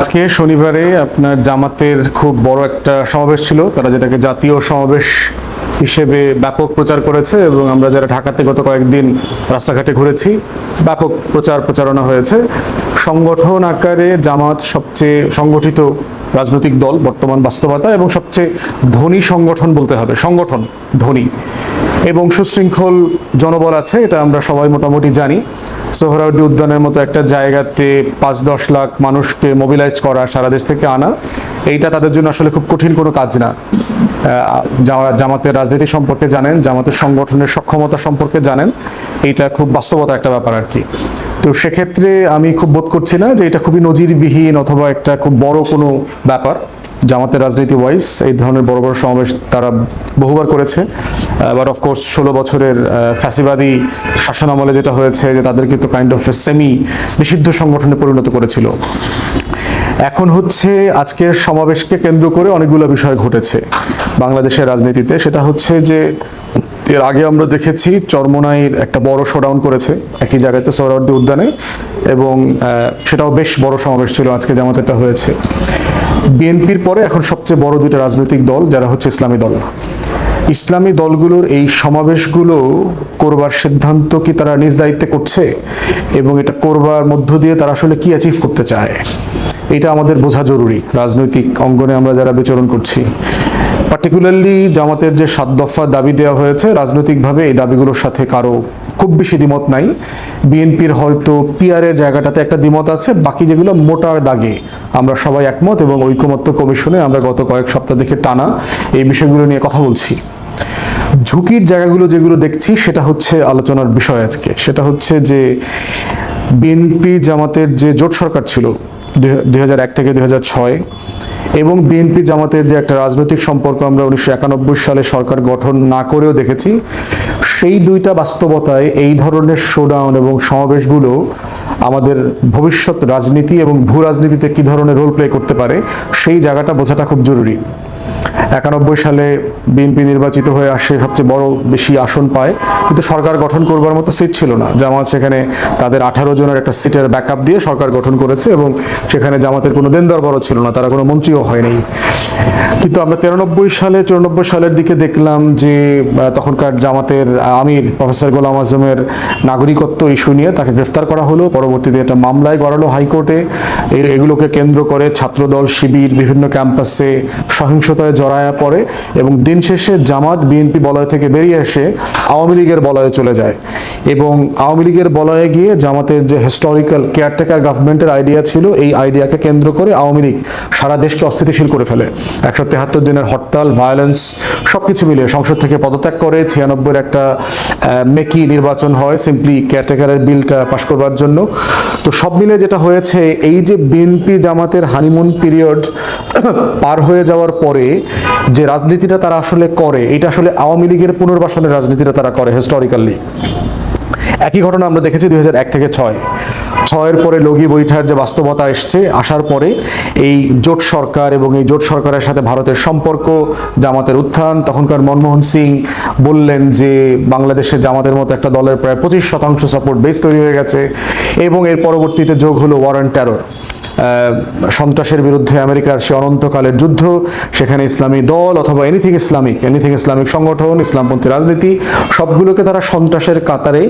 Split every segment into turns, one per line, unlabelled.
আজকে শনিবারে আপনার জামাতের খুব বড় একটা সমাবেশ ছিল, তারা যেটাকে জাতীয় সমাবেশ হিসেবে ব্যাপক প্রচার করেছে এবং আমরা যারা ঢাকাতে গত কয়েকদিন রাস্তাঘাটে ঘুরেছি ব্যাপক প্রচারণা হয়েছে। সংগঠন আকারে জামাত সবচেয়ে সংগঠিত রাজনৈতিক দল বর্তমান বাস্তবতা এবং সবচেয়ে ধনী সংগঠন বলতে হবে, সংগঠন ধনী এবং সুশৃঙ্খল জনবল আছে, এটা আমরা সবাই মোটামুটি জানি। সোহরাওয়ার্দী উদ্যানের মতো একটা জায়গাতে ৫-১০ লাখ মানুষকে মোবিলাইজ করা, সারা দেশ থেকে আনা, এইটা তাদের জন্য আসলে খুব কঠিন কোনো কাজ না। জামাতের রাজনীতি সম্পর্কে জানেন, জামাতের সংগঠনের সক্ষমতা সম্পর্কে জানেন, এইটা খুব বাস্তবতা একটা ব্যাপার আর কি। তো সেক্ষেত্রে আমি খুব বোধ করছি না যে এটা খুবই নজিরবিহীন অথবা একটা খুব বড় কোনো ব্যাপার। জামাতের রাজনীতি ওয়াইজ এই ধরনের বড় বড় সমাবেশ তারা বহুবার করেছে, বাট অফকোর্স ১৬ বছরের ফ্যাসিবাদী শাসনামলে যেটা হয়েছে যে তাদেরকে তো কাইন্ড অফ সেমি নিষিদ্ধ সংগঠনে পরিণত করেছিল। এখন হচ্ছে আজকের সমাবেশকে কেন্দ্র করে অনেকগুলো বিষয় ঘটেছে বাংলাদেশের রাজনীতিতে। সেটা হচ্ছে যে এর আগে আমরা দেখেছি চরমোনাইর একটা বড় শোডাউন করেছে একই জায়গাতে সোহরাওয়ার্দী উদ্যানে, এবং সেটাও বেশ বড় সমাবেশ ছিল আজকে জামাতেরটা হয়েছে। বিএনপির পরে এখন সবচেয়ে বড় দুইটা রাজনৈতিক দল যারা হচ্ছে ইসলামী দল, ইসলামী দলগুলোর এই সমাবেশগুলো করবার সিদ্ধান্ত কি তারা নিজ দায়িত্বে করছে এবং এটা করবার মধ্য দিয়ে তারা আসলে কি অ্যাচিভ করতে চায়, এটা আমাদের বোঝা জরুরি। রাজনৈতিক অঙ্গনে আমরা যারা বিচরণ করছি, পার্টিকুলারলি জামাতের যে ৭ দফা দাবি দেওয়া হয়েছে, রাজনৈতিকভাবে এই দাবিগুলোর সাথে কারো খুব বেশি দ্বিমত নাই। বিএনপির হয়তো পিআরের জায়গাটাতে একটা দ্বিমত আছে, বাকি যেগুলো মোটার দাগে আমরা সবাই একমত এবং ঐকমত্য কমিশনে আমরা গত কয়েক সপ্তাহ থেকে টানা এই বিষয়গুলো নিয়ে কথা বলছি। ঝুঁকির জায়গাগুলো যেগুলো দেখছি সেটা হচ্ছে আলোচনার বিষয় আজকে, সেটা হচ্ছে যে বিএনপি জামাতের যে জোট সরকার ছিল ২০০১ থেকে ২০০৬ এবং বিএনপি জামাতের যে একটা রাজনৈতিক সম্পর্ক আমরা ১৯৯১ সালে সরকার গঠন না করেও দেখেছি, সেই দুইটা বাস্তবতায় এই ধরনের শোডাউন এবং সমাবেশগুলো আমাদের ভবিষ্যৎ রাজনীতি এবং ভূ রাজনীতিতে কী ধরনের রোল প্লে করতে পারে সেই জায়গাটা বোঝাটা খুব জরুরি। ৯১ সালে বিএনপি নির্বাচিত হয়ে আসে, সবচেয়ে বড় বেশি আসন পায়, কিন্তু সরকার গঠন করবার মতো সিট ছিল না। জামাত সেখানে তাদের ১৮ জনের একটা সিটের ব্যাকআপ দিয়ে সরকার গঠন করেছে এবং সেখানে জামাতের কোনো দেনদরবারও ছিল না, তারা কোনো মন্ত্রীও হয়নি। কিন্তু আমরা ৯৩ সালের দিকে দেখলাম যে তখনকার জামাতের আমির প্রফেসর গোলাম আজমের নাগরিকত্ব ইস্যু নিয়ে তাকে গ্রেফতার করা হলো, পরবর্তীতে একটা মামলায় গড়ালো হাইকোর্টে। এগুলোকে কেন্দ্র করে ছাত্রদল শিবির বিভিন্ন ক্যাম্পাসে সহিংসতায় জড়ায়া পড়ে এবং দিন শেষে জামাত বিএনপি বলয় থেকে বেরিয়ে এসে আওয়ামী লীগের বলয়ে চলে যায় এবং আওয়ামী লীগের বলয়ে গিয়ে জামাতের যে হিস্টোরিক্যাল কেয়ারটেকার গভর্নমেন্টের আইডিয়া ছিল, এই আইডিয়াকে কেন্দ্র করে আওয়ামী লীগ সারা দেশকে অস্থিতিশীল করে ফেলে। ১৭৩ দিনের হরতাল, ভায়োলেন্স সবকিছু মিলিয়ে সংসদ থেকে পদত্যাগ করে। ৯৬ একটা মেকি নির্বাচন হয় সিম্পলি কেয়ারটেকারের বিলটা পাশ করবার জন্য। তো সব মিলে যেটা হয়েছে, এই যে বিএনপি জামাতের হানিমুন পিরিয়ড পার হয়ে যাওয়ার পরে যে রাজনীতিটা তারা আসলে করে, এটা আসলে আওয়ামী লীগের পুনর্বাসনের রাজনীতিটা তারা করে হিস্টোরিক্যালি। একই ঘটনা আমরা দেখেছি ২০০১ থেকে ৬-এর পরে লগি বৈঠার যে বাস্তবতা এসছে, আসার পরে এই জোট সরকার এবং এই জোট সরকারের সাথে ভারতের সম্পর্ক, জামাতের উত্থান। তখনকার মনমোহন সিং বললেন যে বাংলাদেশে জামাতের মতো একটা দলের প্রায় ২৫% সাপোর্ট বেস তৈরি হয়ে গেছে এবং এর পরবর্তীতে যোগ হলো ওয়ার অন টেরর, সন্ত্রাসের বিরুদ্ধে আমেরিকার সে অনন্তকালের যুদ্ধ। সেখানে ইসলামী দল অথবা এনিথিং ইসলামিক সংগঠন, ইসলামপন্থী রাজনীতি সবগুলোকে তারা সন্ত্রাসের কাতারে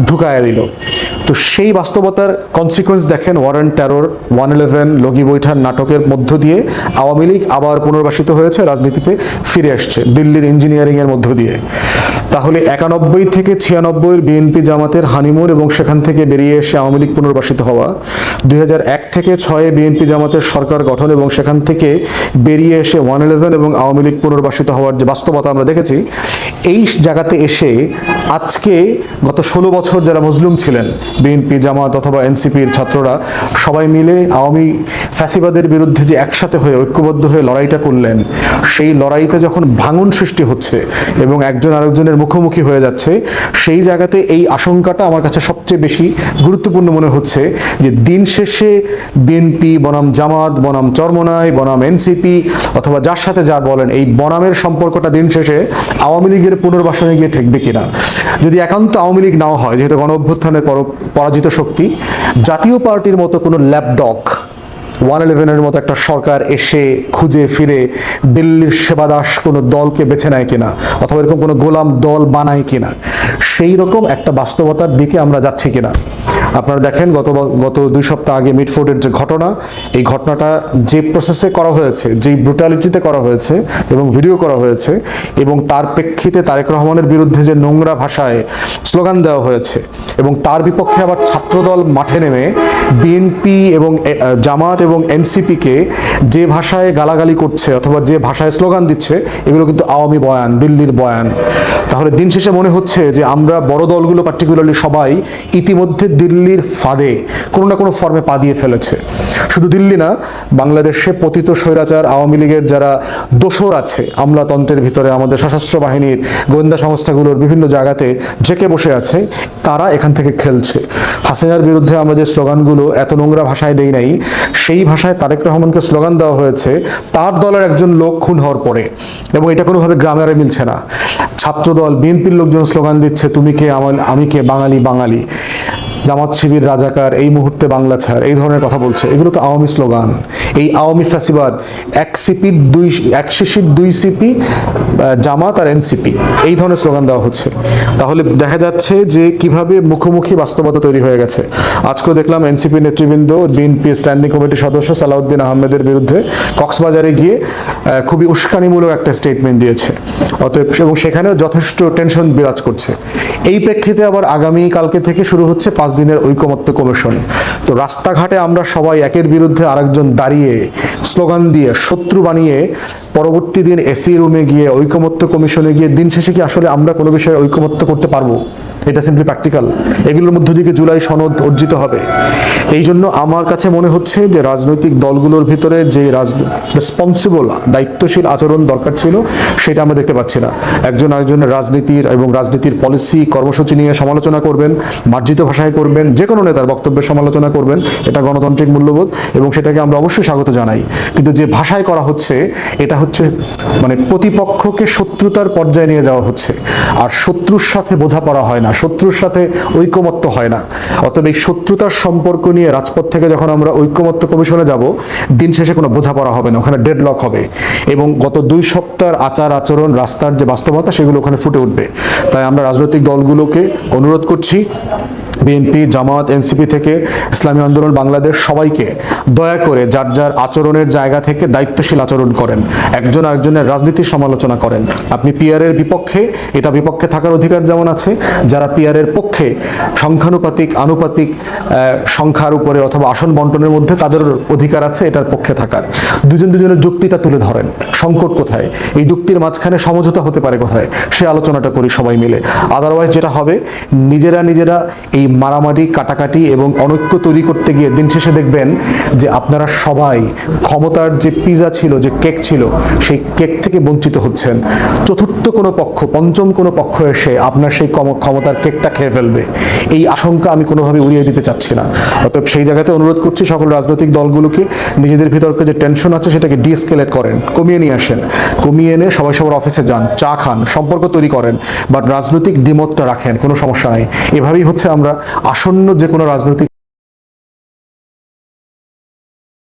ঢুকায়া দিল। তো সেই বাস্তবতার কনসিকোয়েন্স দেখেন, ওয়ার অন টেরর, ১১১, লগি বৈঠার নাটকের মধ্য দিয়ে আওয়ামী লীগ আবার পুনর্বাসিত হয়েছে, রাজনীতিতে ফিরে আসছে দিল্লির ইঞ্জিনিয়ারিংয়ের মধ্য দিয়ে। তাহলে ৯১ থেকে ৯৬ বিএনপি জামাতের হানিমুন এবং সেখান থেকে বেরিয়ে এসে আওয়ামী লীগ পুনর্বাসিত হওয়া, ২০০১ থেকে ৬ বিএনপি জামাতের সরকার গঠন এবং সেখান থেকে বেরিয়ে এসে ১১১ এবং আওয়ামী লীগ পুনর্বাসিত হওয়ার যে বাস্তবতা আমরা দেখেছি, এই জায়গাতে এসে আজকে গত ১৬ বছর যারা মজলুম ছিলেন, বিএনপি জামাত অথবা এনসিপির ছাত্ররা সবাই মিলে আওয়ামী ফ্যাসিবাদের বিরুদ্ধে যে একসাথে হয়ে ঐক্যবদ্ধ হয়ে লড়াইটা করলেন, সেই লড়াইতে যখন ভাঙন সৃষ্টি হচ্ছে এবং একজন আরেকজনের মুখোমুখি হয়ে যাচ্ছে, সেই জায়গাতে এই আশঙ্কাটা আমার কাছে সবচেয়ে বেশি গুরুত্বপূর্ণ মনে হচ্ছে যে দিন শেষে বিএনপি বনাম জামাত বনাম চরমোনাই বনাম এনসিপি অথবা যার সাথে যা বলেন, এই বনামের সম্পর্কটা দিন শেষে আওয়ামী লীগের পুনর্বাসনে গিয়ে ঠেকবে কিনা। যদি একান্ত আওয়ামী লীগ নাও হয়, যেহেতু গণ অভ্যুত্থানের পরাজিত শক্তি, জাতীয় পার্টির মতো কোনো ল্যাপডগ 111-এর মতো একটা সরকার এসে খুঁজে ফিরে দিল্লির সেবাদাস কোনো দলকে বেছে নেয় কিনা, অথবা এরকম কোনো গোলাম দল বানায় কিনা, সেই রকম একটা বাস্তবতার দিকে আমরা যাচ্ছি কিনা। আপনারা দেখেন গত 2 সপ্তাহ আগে মিটফোর্ডের যে ঘটনা, এই ঘটনাটা যে প্রসেসে করা হয়েছে, যেই ব্রুটালিটিতে করা হয়েছে এবং ভিডিও করা হয়েছে, এবং তার প্রেক্ষিতে তারেক রহমানের বিরুদ্ধে যে নোংরা ভাষায় স্লোগান দেওয়া হয়েছে, এবং তার বিপক্ষে আবার ছাত্রদল মাঠে নেমে বিএনপি এবং জামাত এবং এনসিপিকে যে ভাষায় গালাগালি করছে অথবা যে ভাষায় স্লোগান দিচ্ছে, এগুলো কিন্তু আওয়ামী বয়ান, দিল্লির বয়ান। তাহলে দিন শেষে মনে হচ্ছে যে আমরা বড় দলগুলো পার্টিকুলারলি সবাই ইতিমধ্যে দিল্লির ফাঁদে কোনো না কোনো ফর্মে পা দিয়ে ফেলেছে। শুধু দিল্লি না, বাংলাদেশে পতিত স্বৈরাচার আওয়ামী লীগের যারা দোসর আছে আমলাতন্ত্রের ভিতরে, আমাদের সশস্ত্র বাহিনীর গোয়েন্দা সংস্থাগুলোর বিভিন্ন জায়গাতে জেকে বসে আছে, তারা এখান থেকে খেলছে। হাসিনার বিরুদ্ধে আমরা যে স্লোগানগুলো এত নোংরা ভাষায় দেই নাই, সেই ভাষায় তারেক রহমানকে স্লোগান দেওয়া হয়েছে তার দলের একজন লোক খুন হওয়ার পরে, এবং এটা কোনোভাবে গ্রামের মিলছে না। ছাত্রদল বিএনপির লোকজন স্লোগান দিচ্ছে তুমি কে আমি কে, বাঙালি বাঙালি, জামাত শিবির রাজাকার, এই মুহূর্তে বাংলা ছাড়, এই ধরনের কথা বলছে। এগুলো তো আওয়ামী স্লোগান। এই আওয়ামী ফ্যাসিবাদ, এক শিশির 2 সিপি জামাত আর এনসিপি, এই ধরনের স্লোগান দেওয়া হচ্ছে। তাহলে দেখা যাচ্ছে যে কিভাবে মুখোমুখি বাস্তবতা তৈরি হয়ে গেছে। আজকেও দেখলাম এনসিপি নেতৃবৃন্দ বিএনপি স্ট্যান্ডিং কমিটির সদস্য সালাউদ্দিন আহমেদের বিরুদ্ধে কক্সবাজারে গিয়ে খুবই উস্কানিমূলক একটা স্টেটমেন্ট দিয়েছে, অতএব, এবং সেখানেও যথেষ্ট টেনশন বিরাজ করছে। এই প্রেক্ষিতে আবার আগামী কালকে থেকে শুরু হচ্ছে 5 দিনের ঐকমত্য কমিশন। তো রাস্তাঘাটে আমরা সবাই একের বিরুদ্ধে আরেকজন দাঁড়িয়ে স্লোগান দিয়ে শত্রু বানিয়ে পরবর্তী দিন এসি রুমে গিয়ে ঐকমত্য কমিশনে গিয়ে দিন শেষে কি আসলে আমরা কোনো বিষয়ে ঐকমত্য করতে পারবো? এটা সিম্পলি প্র্যাকটিক্যাল? এগুলোর মধ্য থেকে জুলাই সনদ অর্জিত হবে। এই জন্য আমার কাছে মনে হচ্ছে যে রাজনৈতিক দলগুলোর ভিতরে যে রেসপন্সিবল দায়িত্বশীল আচরণ দরকার ছিল, সেটা আমরা দেখতে পাচ্ছি না। একজন আরেকজনের রাজনীতির এবং রাজনীতির পলিসি কর্মসূচি নিয়ে সমালোচনা করবেন, মার্জিত ভাষায় করবেন, যে কোনো নেতার বক্তব্যের সমালোচনা করবেন, এটা গণতান্ত্রিক মূল্যবোধ এবং সেটাকে আমরা অবশ্যই স্বাগত জানাই। কিন্তু যে ভাষায় করা হচ্ছে, এটা হচ্ছে মানে প্রতিপক্ষকে শত্রুতার পর্যায়ে নিয়ে যাওয়া হচ্ছে। আর শত্রুর সাথে বোঝাপড়া হয় না, শত্রুর সাথে ঐকমত্য হয় না। অতএব এই শত্রুতার সম্পর্ক নিয়ে রাজপথ থেকে যখন আমরা ঐকমত্য কমিশনে যাব, দিন শেষে কোনো বোঝাপড়া হবে না, ওখানে ডেডলক হবে এবং গত 2 সপ্তাহের আচার আচরণ, রাস্তার যে বাস্তবতা, সেগুলো ওখানে ফুটে উঠবে। তাই আমরা রাজনৈতিক দলগুলোকে অনুরোধ করছি, বিএনপি, জামাত, এনসিপি থেকে ইসলামী আন্দোলন বাংলাদেশ, সবাইকে দয়া করে যার যার আচরণের জায়গা থেকে দায়িত্বশীল আচরণ করেন, একজন আরেকজনের রাজনীতির সমালোচনা করেন। আপনি পিআরের বিপক্ষে, এটা বিপক্ষে থাকার অধিকার যেমন আছে, যারা পিআরের পক্ষে সংখ্যানুপাতিক আনুপাতিক সংখ্যার উপরে অথবা আসন বন্টনের মধ্যে তাদের অধিকার আছে এটার পক্ষে থাকার। দুজনের যুক্তিটা তুলে ধরেন, সংকট কোথায়, এই যুক্তির মাঝখানে সমঝোতা হতে পারে কোথায়, সে আলোচনাটা করি সবাই মিলে। আদারওয়াইজ যেটা হবে, নিজেরা এই মারামারি, কাটাকাটি এবং অনৈক্য তৈরি করতে গিয়ে দিন শেষে দেখবেন যে আপনারা সবাই ক্ষমতার যে পিজা ছিল, যে কেক ছিল, সেই কেক থেকে বঞ্চিত হচ্ছেন। চতুর্থ কোনো পক্ষ, পঞ্চম কোনো পক্ষ এসে আপনার সেই ক্ষমতার কেকটা খেয়ে ফেলবে, এই আশঙ্কা আমি কোনোভাবে উড়িয়ে দিতে চাচ্ছি না। অতএব সেই জায়গাতে অনুরোধ করছি সকল রাজনৈতিক দলগুলোকে, নিজেদের ভিতরকে যে টেনশন আছে সেটাকে ডিএসকেলেট করেন, কমিয়ে নিয়ে আসেন, কমিয়ে এনে সবাই সবার অফিসে যান, চা খান, সম্পর্ক তৈরি করেন, বাট রাজনৈতিক দ্বিমতটা রাখেন, কোনো সমস্যা নাই। এভাবেই হচ্ছে আমরা আসন্ন যে কোনো রাজনৈতিক